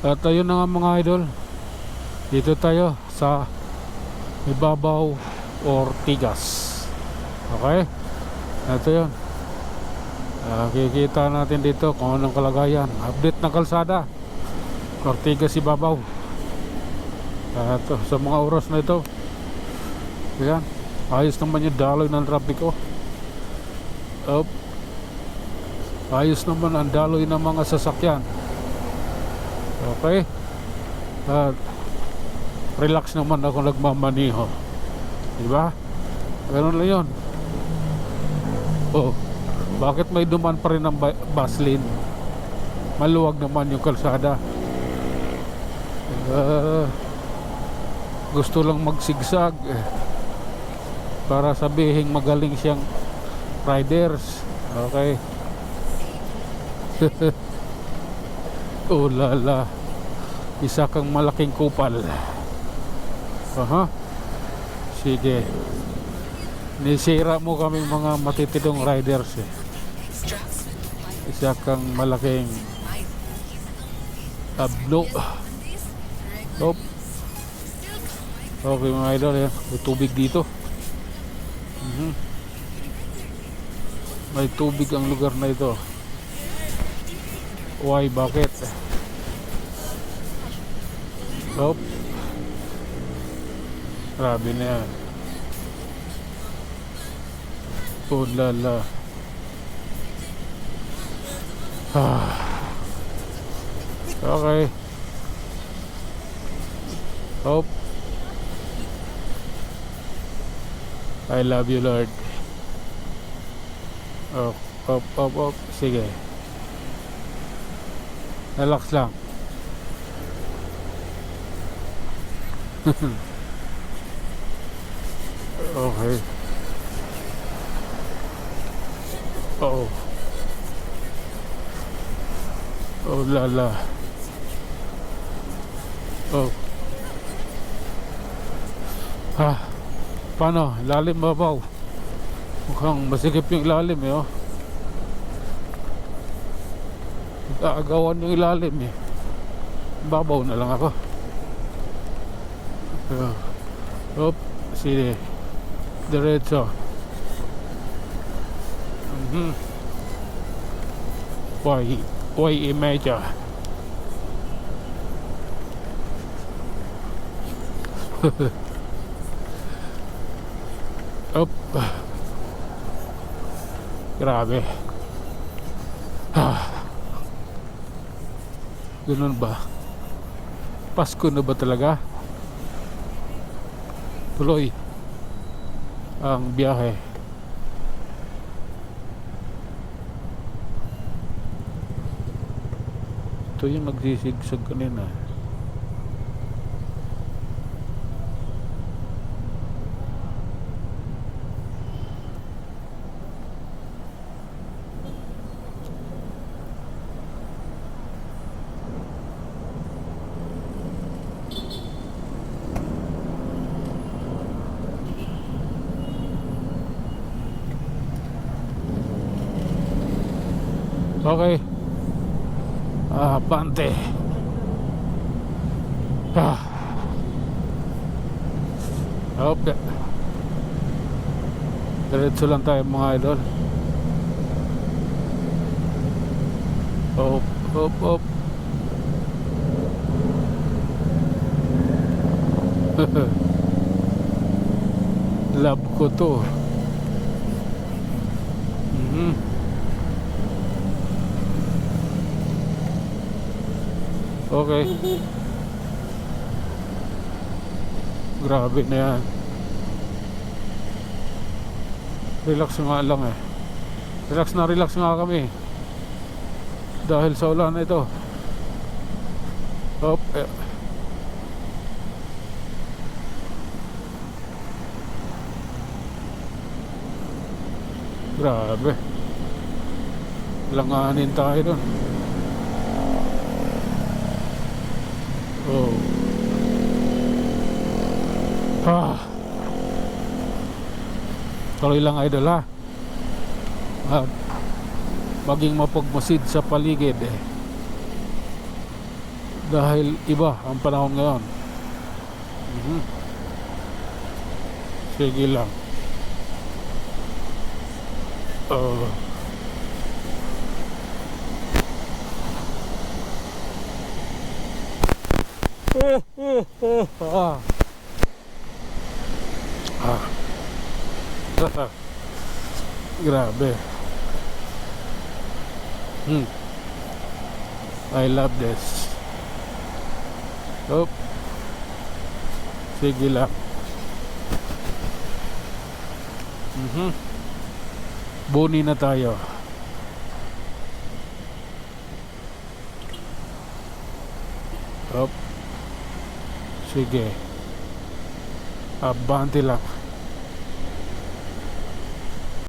At ayun na nga mga idol, dito tayo sa Ibabaw Ortigas. Okay, ito yun. Kikita natin dito kung anong kalagayan. Update ng kalsada Ortigas Ibabaw. Ito, sa mga oras na ito, ayan, ayos naman yung daloy ng trapiko. Ayos naman ang daloy ng mga sasakyan. Okay, at relax naman ako nagmamaniho, diba? Ganun lang yun. Oh, bakit may duman pa rin ng bus lane? Maluwag naman yung kalsada. Gusto lang magsigsag para sabihin magaling siyang riders. Okay. Oh lala, isa kang malaking kupal. Aha. Sige, nisira mo kami mga matitidong riders eh. Isa kang malaking ablo. Hop. Okay mga idol, may tubig dito. May tubig ang lugar na ito. Why, bakit? Hop. Grabe na yan. Oh lala. Okay. Hop. I love you, Lord. Op. Sige. Relax lang. Okay. Oh. Oh lala. Oh. Paano? Lalim babaw. Mukhang masikip yung ilalim eh, oh. Agawan yung ilalim eh. Babaw na lang ako. Hop. Sige. Diretso. Why imagine? Up. Grabe. Ganun ba? Pasko na ba talaga? Tuloy ang biyahe. Ito yung nagsisigsag kanina. Okay. Bante. Okay. Diretso lang tayo mga idol. Hop. Love ko to. Okay. Grabe na yan. Relax nga lang eh. Relax nga kami dahil sa ulan na ito. Hop. Grabe. Langanin tayo dun. Oh. Tuloy lang idol ha. Maging mapagmasid sa paligid eh. Dahil iba ang panahon ngayon. Mhm. Sige lang. Oh. Ah. Ah. Grabe. I love this. Oh. Sige lang. Buni na tayo. Oh. Sige. Abante lang.